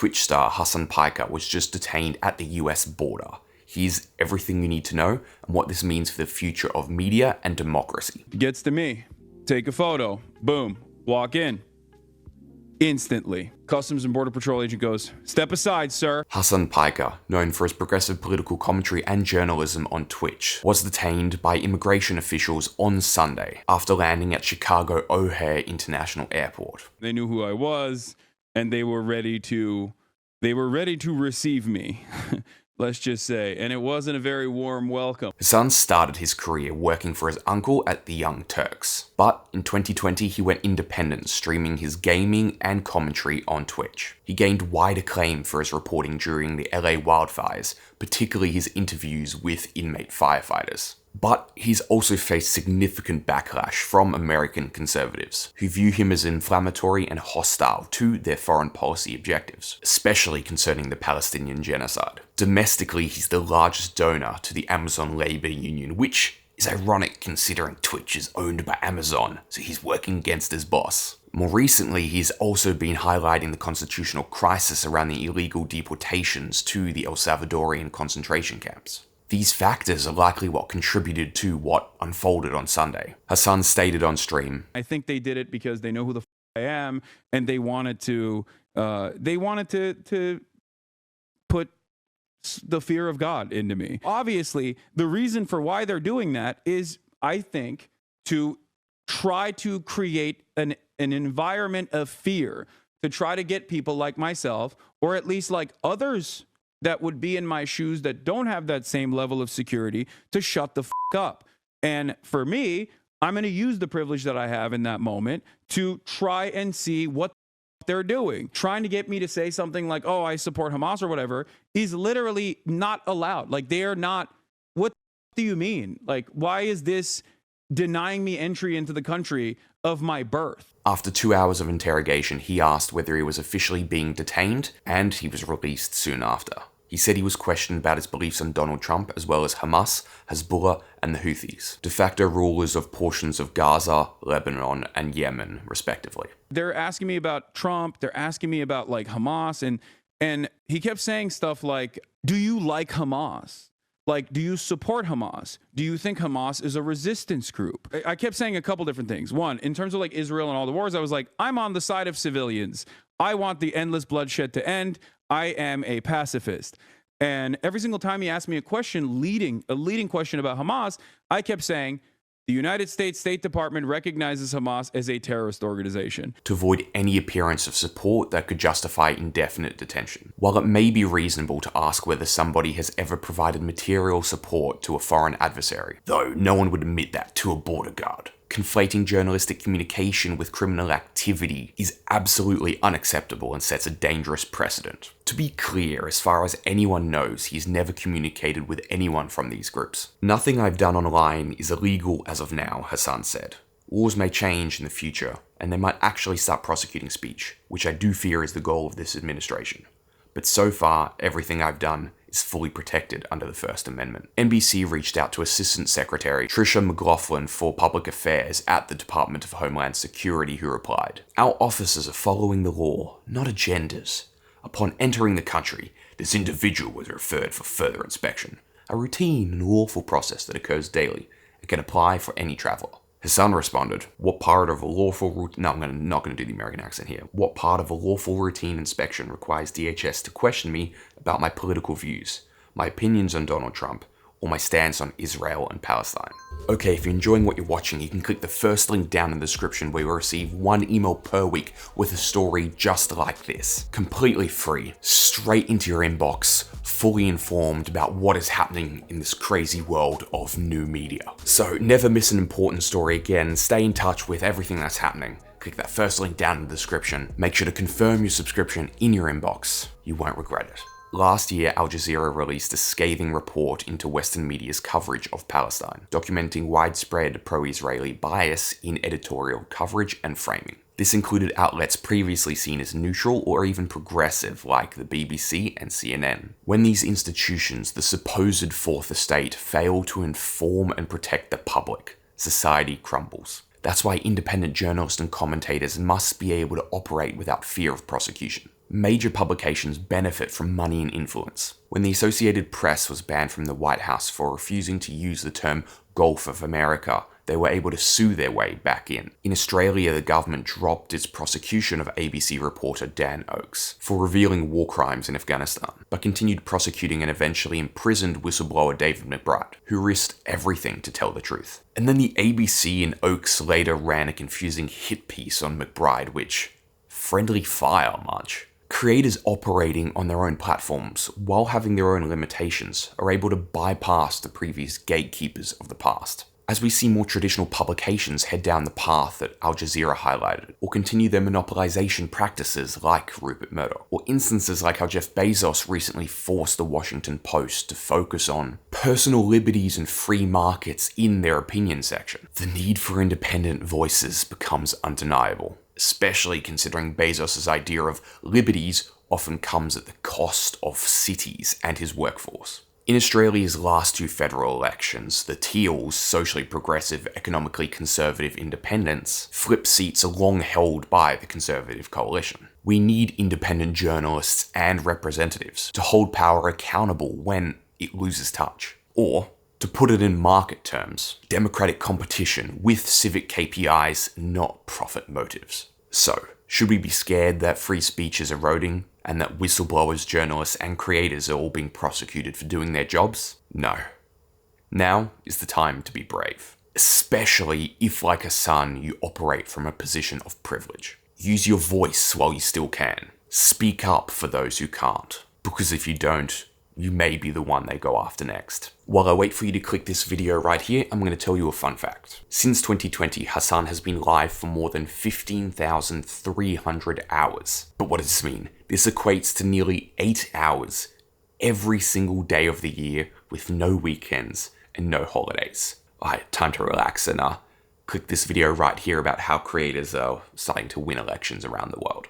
Twitch star Hasan Piker was just detained at the US border. Here's everything you need to know and what this means for the future of media and democracy. Gets to me. Take a photo. Boom. Walk in. Instantly. Customs and Border Patrol agent goes, "Step aside, sir." Hasan Piker, known for his progressive political commentary and journalism on Twitch, was detained by immigration officials on Sunday after landing at Chicago O'Hare International Airport. They knew who I was, and they were ready to receive me. Let's just say, and it wasn't a very warm welcome. Hasan started his career working for his uncle at the Young Turks, but in 2020 he went independent, streaming his gaming and commentary on Twitch. He gained wide acclaim for his reporting during the LA wildfires, particularly his interviews with inmate firefighters. But he's also faced significant backlash from American conservatives, who view him as inflammatory and hostile to their foreign policy objectives, especially concerning the Palestinian genocide. Domestically, he's the largest donor to the Amazon Labor Union, which is ironic considering Twitch is owned by Amazon, so he's working against his boss. More recently, he's also been highlighting the constitutional crisis around the illegal deportations to the El Salvadorian concentration camps. These factors are likely what contributed to what unfolded on Sunday. Hasan stated on stream, "I think they did it because they know who the I am, and they wanted to put the fear of God into me. Obviously, the reason for why they're doing that is, I think, to try to create an environment of fear, to try to get people like myself, or at least like others that would be in my shoes that don't have that same level of security, to shut the up. And for me, I'm going to use the privilege that I have in that moment to try and see what they're doing. Trying to get me to say something like, oh, I support Hamas or whatever, is literally not allowed. Like, they are not, what do you mean? Like, why is this denying me entry into the country of my birth? After 2 hours of interrogation, he asked whether he was officially being detained, and he was released soon after. He said he was questioned about his beliefs on Donald Trump, as well as Hamas, Hezbollah, and the Houthis, de facto rulers of portions of Gaza, Lebanon, and Yemen, respectively. They're asking me about Trump, they're asking me about like Hamas, and he kept saying stuff like, do you like Hamas? Like, do you support Hamas? Do you think Hamas is a resistance group? I kept saying a couple different things. One, in terms of like Israel and all the wars, I was like, I'm on the side of civilians. I want the endless bloodshed to end. I am a pacifist. And every single time he asked me a question, a leading question about Hamas, I kept saying, the United States State Department recognizes Hamas as a terrorist organization. To avoid any appearance of support that could justify indefinite detention. While it may be reasonable to ask whether somebody has ever provided material support to a foreign adversary, though no one would admit that to a border guard. Conflating journalistic communication with criminal activity is absolutely unacceptable and sets a dangerous precedent. To be clear, as far as anyone knows, he's never communicated with anyone from these groups. Nothing I've done online is illegal as of now, Hasan said. Laws may change in the future, and they might actually start prosecuting speech, which I do fear is the goal of this administration. But so far, everything I've done is fully protected under the First Amendment. NBC reached out to Assistant Secretary Tricia McLaughlin for Public Affairs at the Department of Homeland Security, who replied, "Our officers are following the law, not agendas. Upon entering the country, this individual was referred for further inspection, a routine and lawful process that occurs daily and can apply for any traveler." Hasan responded, "What part of a lawful routine..." No, I'm not going to do the American accent here. "What part of a lawful routine inspection requires DHS to question me about my political views, my opinions on Donald Trump, or my stance on Israel and Palestine?" Okay, if you're enjoying what you're watching, you can click the first link down in the description where you'll receive 1 email per week with a story just like this. Completely free, straight into your inbox, fully informed about what is happening in this crazy world of new media. So never miss an important story again. Stay in touch with everything that's happening. Click that first link down in the description. Make sure to confirm your subscription in your inbox. You won't regret it. Last year, Al Jazeera released a scathing report into Western media's coverage of Palestine, documenting widespread pro-Israeli bias in editorial coverage and framing. This included outlets previously seen as neutral or even progressive, like the BBC and CNN. When these institutions, the supposed fourth estate, fail to inform and protect the public, society crumbles. That's why independent journalists and commentators must be able to operate without fear of prosecution. Major publications benefit from money and influence. When the Associated Press was banned from the White House for refusing to use the term Gulf of America, they were able to sue their way back in. In Australia, the government dropped its prosecution of ABC reporter Dan Oakes for revealing war crimes in Afghanistan, but continued prosecuting and eventually imprisoned whistleblower David McBride, who risked everything to tell the truth. And then the ABC and Oakes later ran a confusing hit piece on McBride, which, friendly fire much. Creators operating on their own platforms while having their own limitations are able to bypass the previous gatekeepers of the past. As we see more traditional publications head down the path that Al Jazeera highlighted, or continue their monopolization practices like Rupert Murdoch, or instances like how Jeff Bezos recently forced the Washington Post to focus on personal liberties and free markets in their opinion section, the need for independent voices becomes undeniable, especially considering Bezos' idea of liberties often comes at the cost of cities and his workforce. In Australia's last two federal elections, the Teals, socially progressive, economically conservative independents, flipped seats long held by the Conservative coalition. We need independent journalists and representatives to hold power accountable when it loses touch. Or, to put it in market terms, democratic competition with civic KPIs, not profit motives. So, should we be scared that free speech is eroding and that whistleblowers, journalists, and creators are all being prosecuted for doing their jobs? No. Now is the time to be brave. Especially if, like Hasan, you operate from a position of privilege. Use your voice while you still can. Speak up for those who can't. Because if you don't, you may be the one they go after next. While I wait for you to click this video right here, I'm going to tell you a fun fact. Since 2020, Hasan has been live for more than 15,300 hours. But what does this mean? This equates to nearly 8 hours every single day of the year with no weekends and no holidays. Alright, time to relax and click this video right here about how creators are starting to win elections around the world.